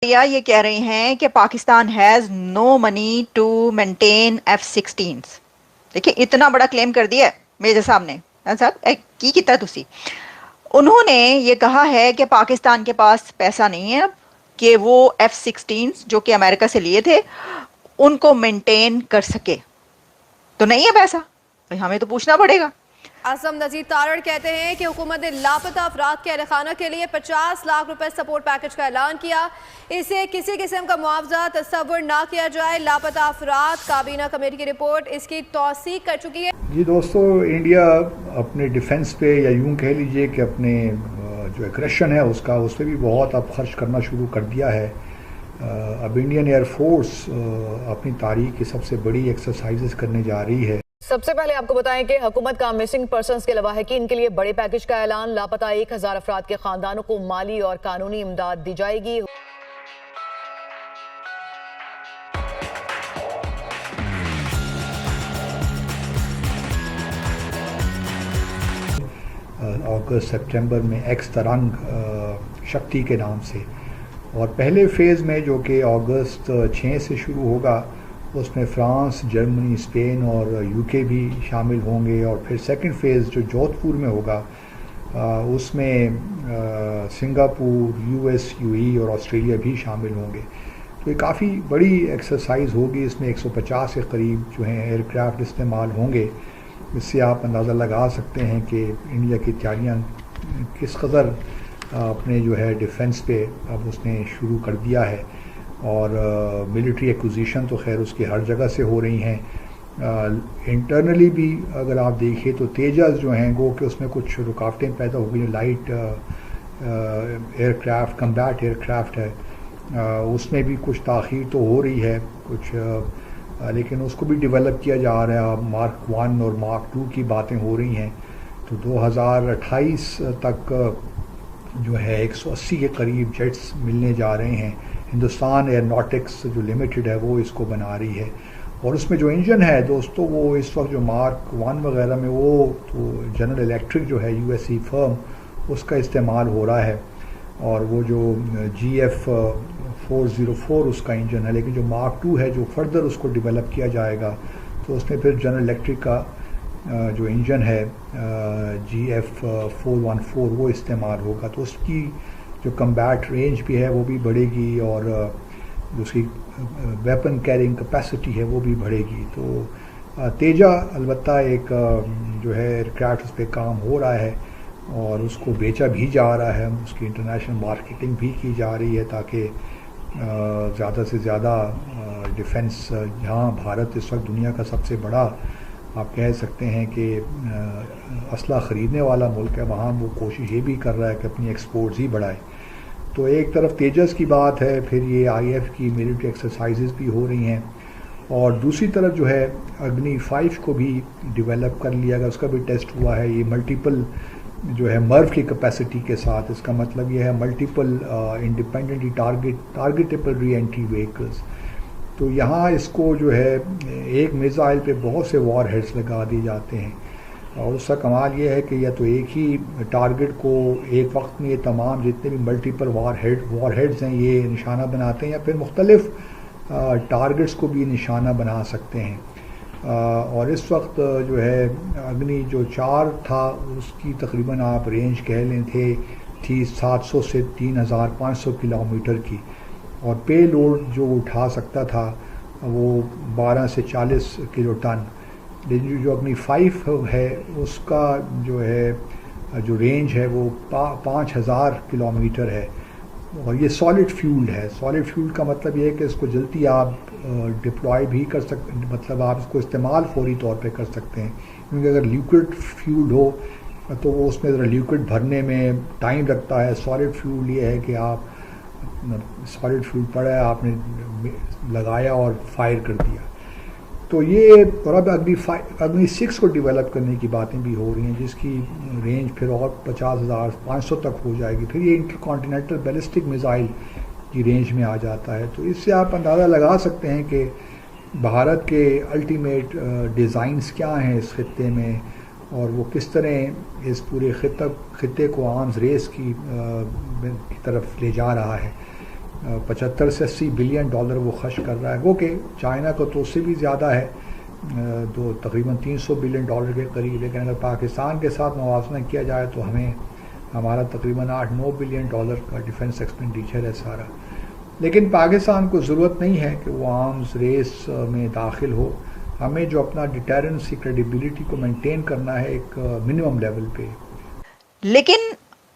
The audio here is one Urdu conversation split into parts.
یہ کہہ رہی ہیں کہ Pakistan has no money to maintain F-16s. دیکھیں اتنا بڑا کلیم کر دیا ہے میجر صاحب نے. صاحب کی کیتا تسی. انہوں نے یہ کہا ہے کہ پاکستان کے پاس پیسہ نہیں ہے اب کہ وہ F-16s جو کہ امریکہ سے لیے تھے ان کو مینٹین کر سکے. تو نہیں ہے پیسہ، ہمیں تو پوچھنا پڑے گا. اعظم نذیر تارڑ کہتے ہیں کہ حکومت نے لاپتہ افراد کے اہل خانہ کے لیے 50 لاکھ روپے سپورٹ پیکج کا اعلان کیا. اسے کسی قسم کا معاوضہ تصور نہ کیا جائے. لاپتہ افراد کابینہ کمیٹی کی رپورٹ اس کی توثیق کر چکی ہے. جی دوستو، انڈیا اپنے ڈیفنس پہ یا یوں کہہ لیجئے کہ اپنے جو ایگریشن ہے اس پہ بھی بہت اب خرچ کرنا شروع کر دیا ہے. اب انڈین ایئر فورس اپنی تاریخ کی سب سے بڑی ایکسرسائزز کرنے جا رہی ہے. سب سے پہلے آپ کو بتائیں کہ حکومت کا مسنگ پرسنز کے لواحقین کہ ان کے لیے بڑے پیکج کا اعلان. لاپتہ 1000 افراد کے خاندانوں کو مالی اور قانونی امداد دی جائے گی. اگست سپٹمبر میں ایکس ترنگ شکتی کے نام سے، اور پہلے فیز میں جو کہ اگست 6 سے شروع ہوگا اس میں فرانس، جرمنی، اسپین اور یو کے بھی شامل ہوں گے. اور پھر سیکنڈ فیز جو جودھ پور میں ہوگا اس میں Singapore, U S, U E اور آسٹریلیا بھی شامل ہوں گے. تو یہ کافی بڑی ایکسرسائز ہوگی. اس میں 150 کے قریب جو ہیں ایئر کرافٹ استعمال ہوں گے. اس سے آپ اندازہ لگا سکتے ہیں کہ انڈیا کی تیاریاں کس قدر اپنے جو ہے ڈیفنس پہ اب اس نے شروع کر دیا ہے. اور ملٹری ایکوزیشن تو خیر اس کی ہر جگہ سے ہو رہی ہیں. انٹرنلی بھی اگر آپ دیکھیں تو تیجس جو ہیں گو کہ اس میں کچھ رکاوٹیں پیدا ہو گئی. جو light aircraft, combat aircraft ہے، اس میں بھی کچھ تاخیر تو ہو رہی ہے کچھ، لیکن اس کو بھی ڈیولپ کیا جا رہا ہے. مارک 1 اور مارک 2 کی باتیں ہو رہی ہیں. تو 2028 تک جو ہے 180 کے قریب جیٹس ملنے جا رہے ہیں. ہندوستان ایئروناٹکس جو لمیٹڈ ہے وہ اس کو بنا رہی ہے. اور اس میں جو انجن ہے دوستو وہ اس وقت جو مارک 1 وغیرہ میں وہ تو جنرل الیکٹرک جو ہے یو ایس ای فرم اس کا استعمال ہو رہا ہے. اور وہ جو GF404 اس کا انجن ہے. لیکن جو مارک 2 ہے جو فردر اس کو ڈیولپ کیا جائے گا تو اس میں پھر جنرل الیکٹرک کا جو انجن ہے GF414 وہ استعمال ہوگا. تو اس کی جو کمبیٹ رینج بھی ہے وہ بھی بڑھے گی اور جو اس کی ویپن کیرنگ کیپیسٹی ہے وہ بھی بڑھے گی. تو تیجا البتہ ایک جو ہے ایئر کرافٹ اس پہ کام ہو رہا ہے اور اس کو بیچا بھی جا رہا ہے. اس کی انٹرنیشنل مارکیٹنگ بھی کی جا رہی ہے تاکہ زیادہ سے زیادہ ڈیفنس، جہاں بھارت اس وقت دنیا کا سب سے بڑا آپ کہہ سکتے ہیں کہ اسلحہ خریدنے والا ملک ہے، وہاں وہ کوشش یہ بھی کر رہا ہے کہ اپنی ایکسپورٹس ہی بڑھائے. تو ایک طرف تیجس کی بات ہے، پھر یہ آئی ایف کی ملٹری ایکسرسائزز بھی ہو رہی ہیں، اور دوسری طرف جو ہے اگنی 5 کو بھی ڈیولپ کر لیا گیا، اس کا بھی ٹیسٹ ہوا ہے. یہ ملٹیپل جو ہے مرو کی کیپیسٹی کے ساتھ، اس کا مطلب یہ ہے ملٹیپل انڈیپینڈنٹلی ٹارگیٹیبل ری انٹری وہیکلز. تو یہاں اس کو جو ہے ایک میزائل پہ بہت سے وار ہیڈز لگا دیے جاتے ہیں، اور اس کا کمال یہ ہے کہ یا تو ایک ہی ٹارگٹ کو ایک وقت میں یہ تمام جتنے بھی ملٹیپل وار ہیڈز ہیں یہ نشانہ بناتے ہیں، یا پھر مختلف ٹارگٹس کو بھی نشانہ بنا سکتے ہیں. اور اس وقت جو ہے اگنی جو 4 تھا اس کی تقریباً آپ رینج کہہ لیں تھی 700 سے 3500 کلومیٹر کی، اور پے لوڈ جو اٹھا سکتا تھا وہ 12 سے 40 کلو ٹن. لیکن جو اپنی 5 ہے اس کا جو ہے جو رینج ہے وہ 5000 کلومیٹر ہے، اور یہ سالڈ فیولڈ ہے. سالڈ فیولڈ کا مطلب یہ ہے کہ اس کو جلدی آپ ڈپلوائے بھی کر سکتے، مطلب آپ اس کو استعمال فوری طور پہ کر سکتے ہیں. کیونکہ اگر لیکوڈ فیولڈ ہو تو وہ اس میں ذرا لیکوڈ بھرنے میں ٹائم لگتا ہے. سالڈ فیولڈ یہ ہے کہ آپ سالڈ فیولڈ پڑا ہے، آپ نے لگایا اور فائر کر دیا. تو یہ اور اب اگنی 6 کو ڈیولپ کرنے کی باتیں بھی ہو رہی ہیں جس کی رینج پھر اور 50,500 تک ہو جائے گی. پھر یہ انٹر کانٹیننٹل بیلسٹک میزائل کی رینج میں آ جاتا ہے. تو اس سے آپ اندازہ لگا سکتے ہیں کہ بھارت کے الٹیمیٹ ڈیزائنز کیا ہیں اس خطے میں، اور وہ کس طرح اس پورے خطے کو آرمز ریس کی طرف لے جا رہا ہے. 75 سے 80 بلین ڈالر وہ خرچ کر رہا ہے، وہ کہ چائنا کو تو اس سے بھی زیادہ ہے، تو تقریباً 300 بلین ڈالر کے قریب، لیکن اگر پاکستان کے ساتھ موازنہ کیا جائے تو ہمیں ہمارا تقریباً 8-9 بلین ڈالر کا ڈیفنس ایکسپینڈیچر ہے سارا. لیکن پاکستان کو ضرورت نہیں ہے کہ وہ آرمز ریس میں داخل ہو، ہمیں جو اپنا ڈیٹرنس کی کریڈیبلٹی کو مینٹین کرنا ہے ایک منیمم لیول پہ. لیکن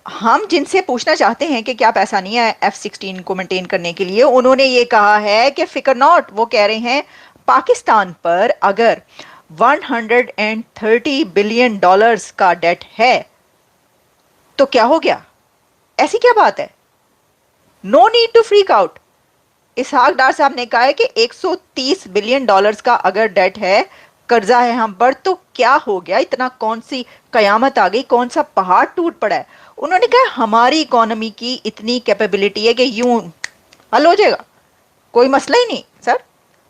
ہم جن سے پوچھنا چاہتے ہیں کہ کیا پیسہ نہیں ہے F-16 کو مینٹین کرنے کے لیے، انہوں نے یہ کہا ہے کہ فکر ناٹ. وہ کہہ رہے ہیں پاکستان پر اگر 130 بلین ڈالرز کا ڈیٹ ہے تو کیا ہو گیا؟ ایسی کیا بات ہے؟ No need to freak out. Ishaq Dar صاحب نے کہا ہے کہ 130 بلین ڈالرز کا اگر ڈیٹ ہے، قرضہ ہے ہم پر، تو کیا ہو گیا؟ اتنا کون سی قیامت آ گئی؟ کون سا پہاڑ ٹوٹ پڑا ہے؟ انہوں نے کہا ہماری اکانومی کی اتنی کیپیبلٹی ہے کہ یوں حل ہو جائے گا، کوئی مسئلہ ہی نہیں. سر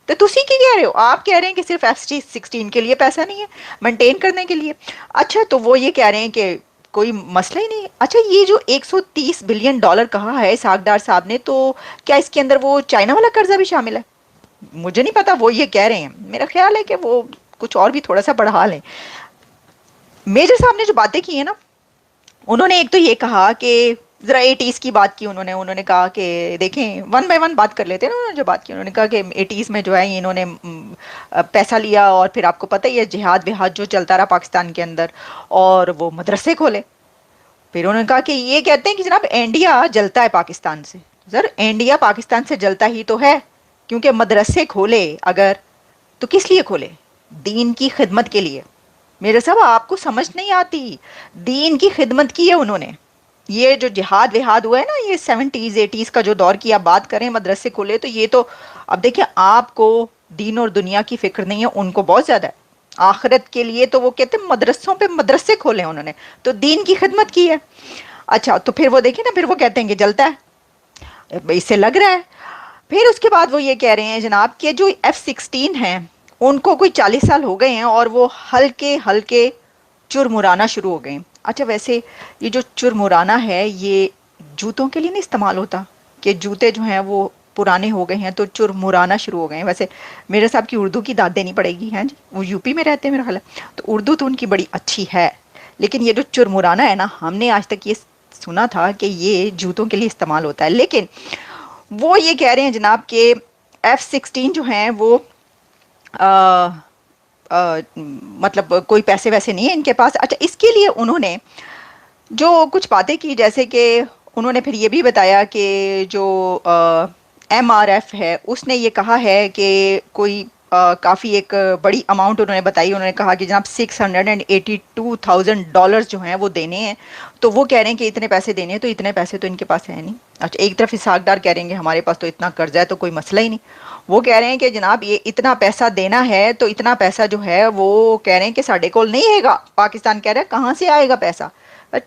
تو تسی کی کہہ رہے ہو؟ آپ کہہ رہے ہیں کہ صرف F-16 کے لیے پیسہ نہیں ہے مینٹین کرنے کے لیے. اچھا تو وہ یہ کہہ رہے ہیں کہ کوئی مسئلہ ہی نہیں ہے. اچھا یہ جو 130 بلین ڈالر کہا ہے اسحاق ڈار صاحب نے، تو کیا اس کے اندر وہ چائنا والا قرضہ بھی شامل ہے؟ مجھے نہیں پتا، وہ یہ کہہ رہے ہیں. میرا خیال ہے کہ وہ کچھ اور بھی تھوڑا سا بڑھا لیں. میجر صاحب نے جو باتیں کی ہیں نا، انہوں نے ایک تو یہ کہا کہ ذرا 80s کی بات کی، انہوں نے کہا کہ دیکھیں ون بائی ون بات کر لیتے ہیں نا. انہوں نے جو بات کی، انہوں نے کہا کہ 80s میں جو ہے انہوں نے پیسہ لیا، اور پھر آپ کو پتہ ہی ہے جہاد وہاد جو چلتا رہا پاکستان کے اندر، اور وہ مدرسے کھولے. پھر انہوں نے کہا کہ یہ کہتے ہیں کہ جناب انڈیا جلتا ہے پاکستان سے. سر انڈیا پاکستان سے جلتا ہی تو ہے، کیونکہ مدرسے کھولے اگر تو کس لیے کھولے؟ دین کی خدمت کے لیے. میرے صاحب آپ کو سمجھ نہیں آتی، دین کی خدمت کی ہے انہوں نے. یہ جو جہاد وہاد ہوا ہے نا، یہ 70s 80s کا جو دور کی آپ بات کریں، مدرسے کھولے، تو یہ تو اب دیکھیں آپ کو دین اور دنیا کی فکر نہیں ہے، ان کو بہت زیادہ ہے. آخرت کے لیے تو وہ کہتے ہیں مدرسوں پہ مدرسے کھولے انہوں نے، تو دین کی خدمت کی ہے. اچھا تو پھر وہ دیکھیں نا، پھر وہ کہتے ہیں کہ جلتا ہے، اس سے لگ رہا ہے. پھر اس کے بعد وہ یہ کہہ رہے ہیں جناب کہ جو F-16 ہیں ان کو کوئی 40 سال ہو گئے ہیں اور وہ ہلکے ہلکے چرمرانا شروع ہو گئے ہیں. اچھا ویسے یہ جو چرمرانا ہے یہ جوتوں کے لیے نہیں استعمال ہوتا کہ جوتے جو ہیں وہ پرانے ہو گئے ہیں تو چرمرانا شروع ہو گئے ہیں؟ ویسے میرے صاحب کی اردو کی داد دینی پڑے گی. ہیں جی، وہ یوپی میں رہتے ہیں میرا خیال ہے، تو اردو تو ان کی بڑی اچھی ہے، لیکن یہ جو چرمرانا ہے نا، ہم نے آج تک یہ سنا تھا کہ یہ جوتوں کے لیے استعمال ہوتا ہے. لیکن وہ یہ کہہ رہے ہیں جناب کہ F-16 جو ہیں وہ مطلب کوئی پیسے ویسے نہیں ہیں ان کے پاس. اچھا اس کے لیے انہوں نے جو کچھ باتیں کی، جیسے کہ انہوں نے پھر یہ بھی بتایا کہ جو MRF ہے اس نے یہ کہا ہے کہ کوئی کافی ایک بڑی اماؤنٹ انہوں نے بتائی. انہوں نے کہا کہ جناب $682,000 جو ہیں وہ دینے ہیں. تو وہ کہہ رہے ہیں کہ اتنے پیسے دینے ہیں، تو اتنے پیسے تو ان کے پاس ہے نہیں. اچھا ایک طرف اسحاق ڈار کہہ رہے ہیں کہ ہمارے پاس تو اتنا قرضہ ہے تو کوئی مسئلہ ہی نہیں. وہ کہہ رہے ہیں کہ جناب یہ اتنا پیسہ دینا ہے، تو اتنا پیسہ جو ہے وہ کہہ رہے ہیں کہ ساڑھے کول نہیں ہے گا. پاکستان کہہ رہا ہے کہاں سے آئے گا پیسہ؟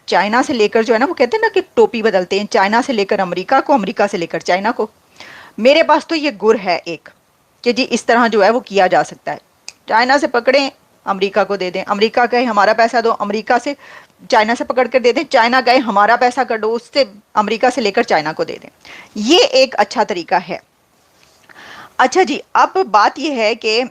چائنا سے لے کر جو ہے نا، وہ کہتے ہیں نا کہ ٹوپی بدلتے ہیں، چائنا سے لے کر امریکہ کو، امریکہ سے لے کر چائنا کو. میرے پاس تو یہ گر ہے ایک کہ جی اس طرح جو ہے وہ کیا جا سکتا ہے. چائنا سے پکڑیں امریکہ کو دے دیں، امریکہ کہے ہمارا پیسہ دو، امریکہ سے چائنا سے پکڑ کر دے دیں، چائنا کہے ہمارا پیسہ کر دو، اس سے امریکہ سے لے کر چائنا کو دے دیں. یہ ایک اچھا طریقہ ہے. اچھا جی اب بات یہ ہے کہ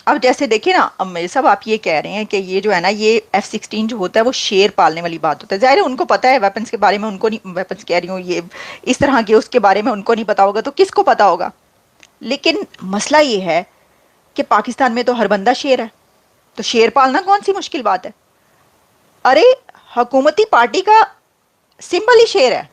اب جیسے دیکھیں نا، اب میرے صاحب آپ یہ کہہ رہے ہیں کہ یہ جو ہے نا، یہ F-16 جو ہوتا ہے وہ شیر پالنے والی بات ہوتا ہے. ظاہر ہے ان کو پتا ہے ویپنز کے بارے میں، ان کو نہیں، ویپنز کہہ رہی ہوں یہ اس طرح کے اس کے بارے میں ان کو نہیں پتا ہوگا تو کس کو پتا ہوگا. لیکن مسئلہ یہ ہے کہ پاکستان میں تو ہر بندہ شیر ہے، تو شیر پالنا کون سی مشکل بات ہے؟ ارے حکومتی پارٹی کا سمبل ہی شیر ہے.